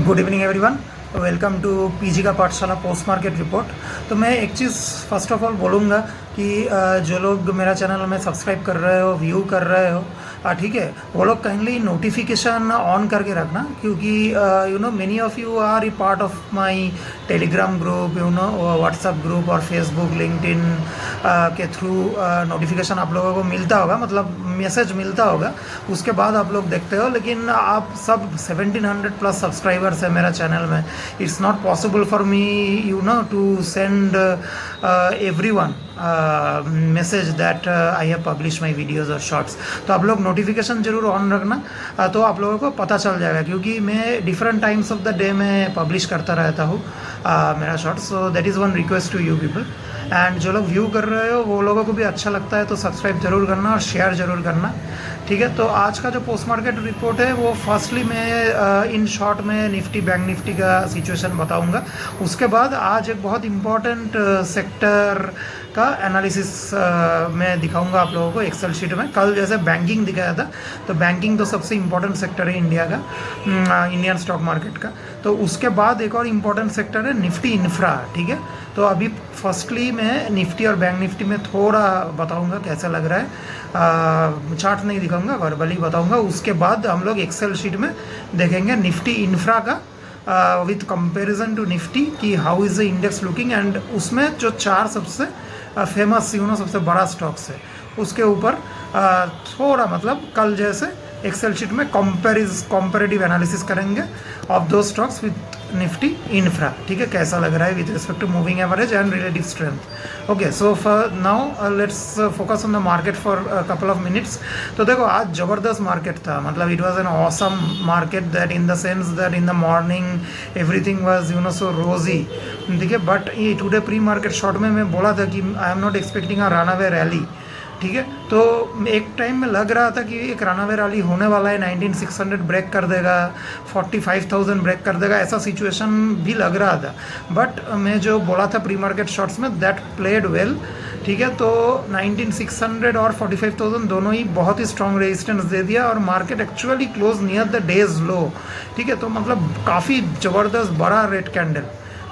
Good evening everyone, welcome to PG का Pathshala post market report. तो मैं एक चीज़ फर्स्ट ऑफ ऑल बोलूँगा कि जो लोग मेरा चैनल में सब्सक्राइब कर रहे हो, व्यू कर रहे हो, ठीक है, वो लोग काइंडली नोटिफिकेशन ऑन करके रखना, क्योंकि many of you are a part of my Telegram group, WhatsApp group और फेसबुक लिंक्डइन के थ्रू नोटिफिकेशन आप लोगों को मिलता होगा, मतलब मैसेज मिलता होगा, उसके बाद आप लोग देखते हो। लेकिन आप सब 1700 प्लस सब्सक्राइबर्स है मेरा चैनल में। It's not possible for me to send everyone message that I have publish my videos और शॉर्ट्स। तो आप लोग नोटिफिकेशन ज़रूर ऑन रखना, तो आप लोगों को पता चल जाएगा, क्योंकि मैं different times of the day में पब्लिश करता रहता हूँ मेरा shorts. So that is one request to you people. And जो लोग व्यू कर रहे हो वो लोगों को भी अच्छा लगता है तो सब्सक्राइब ज़रूर करना और शेयर ज़रूर करना, ठीक है। तो आज का जो पोस्ट मार्केट रिपोर्ट है वो फर्स्टली मैं इन शॉर्ट में निफ्टी बैंक निफ्टी का सिचुएशन बताऊंगा। उसके बाद आज एक बहुत इम्पॉर्टेंट सेक्टर का एनालिसिस मैं दिखाऊंगा आप लोगों को एक्सेल शीट में। कल जैसे बैंकिंग दिखाया था, तो बैंकिंग तो सबसे इम्पोर्टेंट सेक्टर है इंडिया का, इंडियन स्टॉक मार्केट का। तो उसके बाद एक और इम्पोर्टेंट सेक्टर है निफ्टी इंफ्रा, ठीक है। तो अभी फर्स्टली मैं निफ्टी और बैंक निफ्टी में थोड़ा बताऊंगा कैसा लग रहा है, चार्ट नहीं दिखाऊंगा, वर्बली बताऊंगा। उसके बाद हम लोग एक्सेल शीट में देखेंगे निफ्टी इंफ्रा का विथ कंपैरिजन टू निफ्टी कि how is the index looking, and उसमें जो चार सबसे फेमस सबसे बड़ा स्टॉक्स है उसके ऊपर थोड़ा मतलब कल जैसे एक्सेल शीट में कंपैरेटिव एनालिसिस करेंगे ऑफ दो स्टॉक्स विथ निफ्टी इंफ्रा, ठीक है, कैसा लग रहा है with respect to moving average and relative strength. Okay, so for now let's focus on the market for couple of minutes. तो देखो आज ज़बरदस्त मार्केट था, मतलब it was an awesome market that in the sense that in the morning everything was so rosy, ठीक है। But ये today pre market short में मैं बोला था कि I am not expecting a runaway rally, ठीक है। तो एक टाइम में लग रहा था कि एक रनअवे रैली होने वाला है, 19600 ब्रेक कर देगा, 45000 ब्रेक कर देगा, ऐसा सिचुएशन भी लग रहा था। बट मैं जो बोला था प्री मार्केट शॉर्ट्स में दैट प्लेड वेल, ठीक है। तो 19600 और 45000 दोनों ही बहुत ही स्ट्रॉन्ग रेजिस्टेंस दे दिया और market actually close near the day's low, ठीक है। तो मतलब काफ़ी ज़बरदस्त बड़ा रेड कैंडल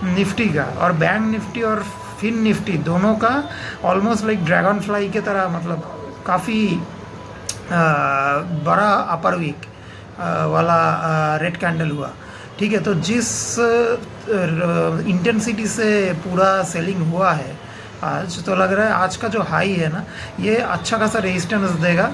निफ्टी का, और बैंक निफ्टी और फिन निफ्टी दोनों का ऑलमोस्ट लाइक ड्रैगन फ्लाई के तरह, मतलब काफ़ी बड़ा अपर वीक वाला रेड कैंडल हुआ, ठीक है। तो जिस इंटेंसिटी से पूरा सेलिंग हुआ है आज, तो लग रहा है आज का जो हाई है ना, ये अच्छा खासा रेजिस्टेंस देगा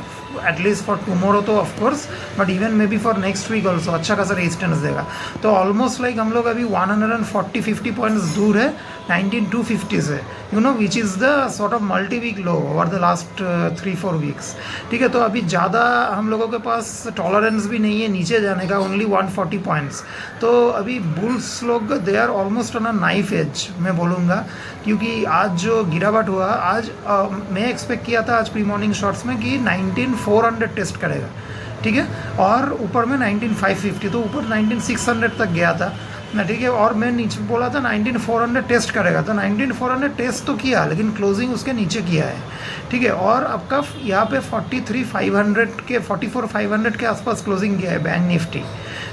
एटलीस्ट फॉर टुमारो तो of course, but even maybe for next week also अच्छा खासा रेजिस्टेंस देगा। तो ऑलमोस्ट लाइक हम लोग अभी 140-50 पॉइंट्स दूर है 19250 से, which is the sort of multi week low over the last 3-4 weeks, ठीक है। तो अभी ज़्यादा हम लोगों के पास टॉलरेंस भी नहीं है नीचे जाने का, ओनली 140 पॉइंट्स। तो अभी बुल्स लोग they are almost on a knife edge मैं बोलूँगा, क्योंकि आज जो गिरावट हुआ आज मैं एक्सपेक्ट किया था आज प्री मॉर्निंग शॉर्ट्स में कि 19400 टेस्ट करेगा, ठीक है, और ऊपर में 19550, तो ऊपर 19600 तक गया था ना, ठीक है। और मैं नीचे बोला था 19400 टेस्ट करेगा, तो 19400 टेस्ट तो किया लेकिन क्लोजिंग उसके नीचे किया है, ठीक है। और आपका यहाँ पे 44500 के आसपास क्लोजिंग किया है बैंक निफ्टी,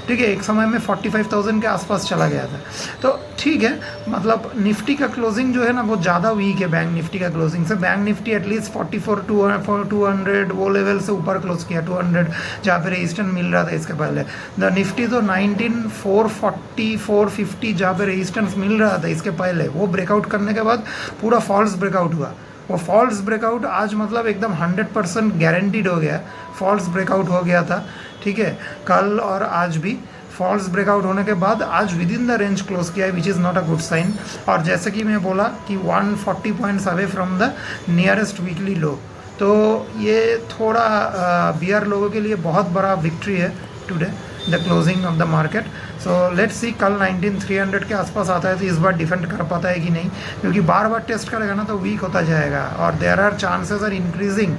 ठीक है। एक समय में 45000 के आसपास चला गया था, तो ठीक है। मतलब निफ्टी का क्लोजिंग जो है ना वो ज़्यादा वीक है बैंक निफ्टी का क्लोजिंग से। बैंक निफ्टी एटलीस्ट 44200 वो लेवल से ऊपर क्लोज किया, 200 जहाँ पे रेजिस्टेंस मिल रहा था इसके पहले। द निफ्टी तो 19440-450 जहाँ पे रेजिस्टेंस मिल रहा था इसके पहले, वो ब्रेकआउट करने के बाद पूरा फॉल्स ब्रेकआउट हुआ। वो फॉल्स ब्रेकआउट आज मतलब एकदम 100% गारंटीड हो गया, फॉल्स ब्रेकआउट हो गया था, ठीक है। कल और आज भी फॉल्स ब्रेकआउट होने के बाद आज within the range close किया है, which is not a good sign. और जैसे कि मैं बोला कि 140 points away from the nearest weekly low, तो ये थोड़ा बियर लोगों के लिए बहुत बड़ा विक्ट्री है today the closing of the market. So let's see कल 19300 के आसपास आता है तो इस बार डिफेंड कर पाता है कि नहीं, क्योंकि बार बार टेस्ट करेगा ना तो वीक होता जाएगा, और there are chances are increasing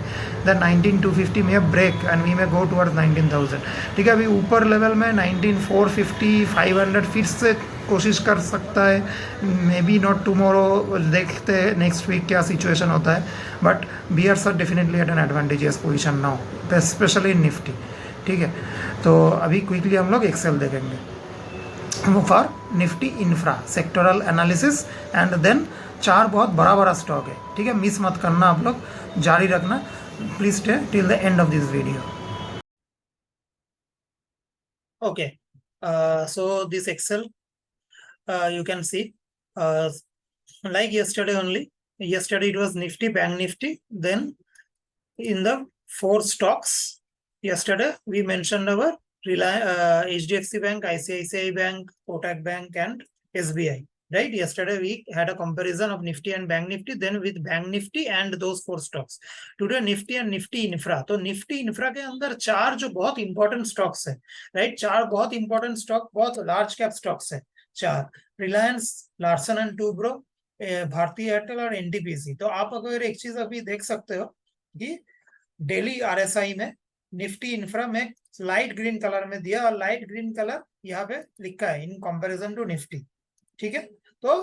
that 19250 में ब्रेक एंड वी में गो टुवर्ड्स 19000, ठीक है। अभी ऊपर लेवल में 19450-500 फिर से कोशिश कर सकता है, मे बी नॉट टुमारो, देखते हैं नेक्स्ट वीक क्या सिचुएशन होता है। But bears are definitely at an advantageous position now, specially in Nifty, ठीक है। तो अभी क्विकली हम लोग एक्सेल देखेंगे। For Nifty Infra sectoral analysis and then 4 बहुत बड़ा बड़ा स्टॉक है, ठीक है, मिस मत करना आप लोग, जारी रखना, please stay till the end of this video. Okay, so this Excel, you can see, like yesterday only. Yesterday it was Nifty, Bank Nifty. Then in the 4 stocks, yesterday we mentioned our HDFC Bank, ICICI Bank, Kotak Bank, and SBI. Right? Yesterday we had a comparison of Nifty and Bank Nifty, then with Bank Nifty and those 4 stocks. Today Nifty and Nifty Infra. तो Nifty Infra के अंदर 4 जो बहुत important stocks है, right, 4 बहुत important stock, बहुत large cap stocks है 4. Reliance, Larsen and Toubro, भारतीय एयरटेल और एनटीपीसी. तो आप अगर एक चीज अभी देख सकते हो कि डेली आरएसआई में निफ्टी इंफ्रा में लाइट ग्रीन कलर में दिया, और लाइट ग्रीन कलर यहाँ पे लिखा है इन कंपैरिजन टू निफ्टी, ठीक है. तो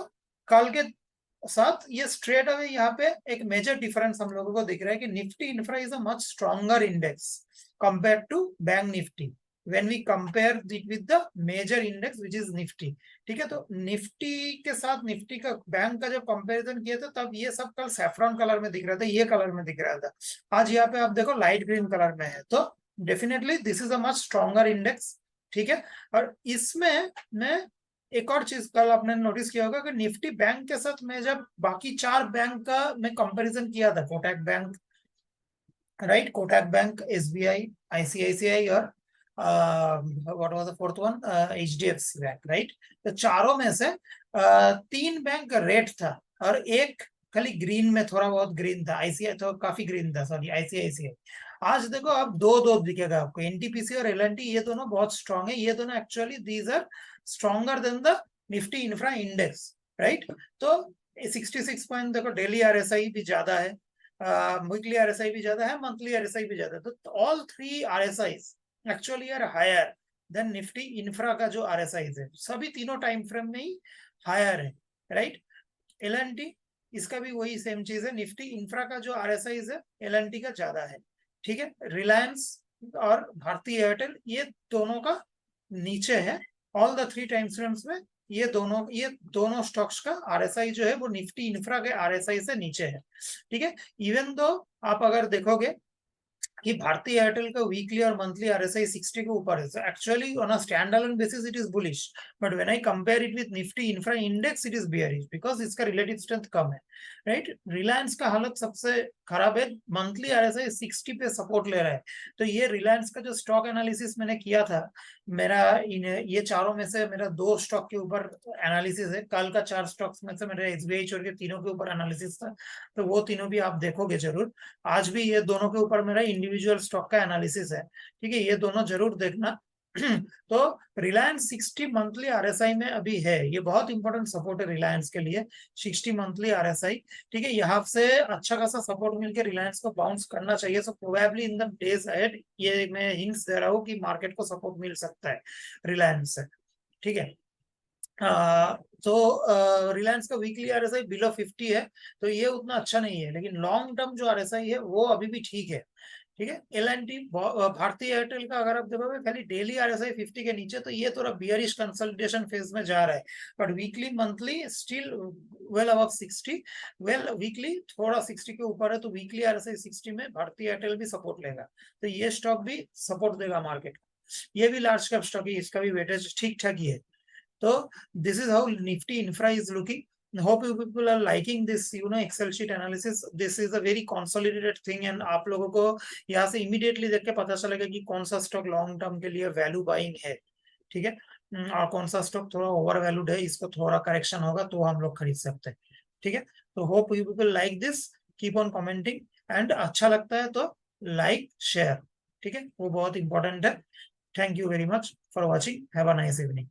कल के साथ ये स्ट्रेट अवे यहाँ पे एक मेजर डिफरेंस हम लोगों को दिख रहा है कि Nifty Infra is a much stronger index compare to Bank Nifty when we compare it with the major index which is nifty, ठीक है. तो निफ्टी के साथ निफ्टी का बैंक का जब कंपैरिजन किया था तब ये सब कल सैफ्रॉन कलर में दिख रहा था, ये कलर में दिख रहा था. आज यहाँ पे आप देखो लाइट ग्रीन कलर में है, तो definitely this is a much stronger index, ठीक है. और इसमें मैं एक और चीज कल आपने नोटिस किया होगा कि निफ्टी बैंक के साथ मैं जब बाकी 4 बैंक का मैं कंपैरिजन किया था, Kotak bank, right, Kotak bank, SBI, ICICI और what was the fourth one, HDFC bank, right. तो चारों में से 3 बैंक रेड था और एक खाली ग्रीन में थोड़ा बहुत ग्रीन था, आईसीआई तो काफी ग्रीन था, सॉरी आईसीआईसीआई. आज देखो अब 2 दिखेगा आपको, एनटीपीसी और एलएनटी, ये दोनों बहुत स्ट्रॉन्ग है, ये दोनों actually these are stronger than the Nifty Infra index, right. तो 66 पॉइंट देखो, डेली आरएसआई भी ज्यादा है, वीकली आरएसआई भी ज्यादा है, मंथली आरएसआई भी ज्यादा है. तो all 3 RSIs actually are higher than Nifty infra का जो आरएसआईज है, सभी तीनों टाइम फ्रेम में ही हायर है, राइट. एलएनटी, इसका भी वही सेम चीज है, निफ्टी इंफ्रा का जो आरएसआईज है एलएनटी का ज्यादा है, ठीक है. रिलायंस और भारतीय एयरटेल ये दोनों का नीचे है. ऑल द 3 टाइम फ्रेम्स में ये दोनों स्टॉक्स का आरएसआई जो है वो निफ्टी इंफ्रा के आरएसआई से नीचे है, ठीक है. इवन दो आप अगर देखोगे कि भारतीय एयरटेल का वीकली और मंथली आरएसआई 60 के ऊपर है, actually on a stand alone basis it is bullish, but when I compare it with Nifty Infra index it is bearish because इसका रिलेटिव स्ट्रेंथ कम है, राइट. रिलायंस का हालत सबसे खराब है, मंथली आरएसआई 60 पे सपोर्ट ले रहा है. तो ये रिलायंस का जो स्टॉक एनालिसिस मैंने किया था, मेरा ये चारों में से मेरा 2 स्टॉक के ऊपर एनालिसिस है, कल का 4 स्टॉक्स में से मेरा एसबीआई छोड़ के तीनों के ऊपर एनालिसिस था, तो वो तीनों भी आप देखोगे जरूर. आज भी ये दोनों के ऊपर मेरा इंडिविजुअल स्टॉक का एनालिसिस है, ठीक है, ये दोनों जरूर देखना. तो रिलायंस 60 मंथली आरएसआई में अभी है, ये बहुत इंपॉर्टेंट सपोर्ट है रिलायंस के लिए, 60 मंथली आरएसआई, ठीक है. यहाँ से अच्छा खासा सपोर्ट मिलकर रिलायंस को बाउंस करना चाहिए. So probably in the days ahead ये मैं हिंट्स दे रहा हूँ कि मार्केट को सपोर्ट मिल सकता है रिलायंस से, ठीक है. तो रिलायंस का वीकली आरएसआई बिलो 50 है, तो ये उतना अच्छा नहीं है, लेकिन लॉन्ग टर्म जो आरएसआई है वो अभी भी ठीक है, ठीक है. एलएनटी, भारतीय एयरटेल का अगर आप देखोगे खाली डेली आरएसआई 50 के नीचे, तो ये थोड़ा बियरिश कंसोलिडेशन फेज में जा रहा है, but weekly monthly still well above 60, well weekly थोड़ा 60 के ऊपर है, तो वीकली आरएसआई 60 में भारतीय एयरटेल भी सपोर्ट लेगा, तो ये स्टॉक भी सपोर्ट देगा मार्केट को. ये भी लार्ज कैप स्टॉक है, इसका भी वेटेज ठीक ठाक ही है. So this is how Nifty Infra is looking. I hope you people are liking this, Excel sheet analysis. This is a very consolidated thing, and आप लोगों को यहाँ से immediately देख के पता चलेगा कि कौन सा स्टॉक लॉन्ग टर्म के लिए वैल्यू बाइंग है, ठीक है, और कौन सा स्टॉक थोड़ा ओवर वैल्यूड है, इसको थोड़ा करेक्शन होगा तो हम लोग खरीद सकते हैं, ठीक है. तो hope you people like this, keep on commenting, and अच्छा लगता है तो लाइक शेयर, ठीक है, वो बहुत इंपॉर्टेंट है. Thank you very much for watching, have a nice evening.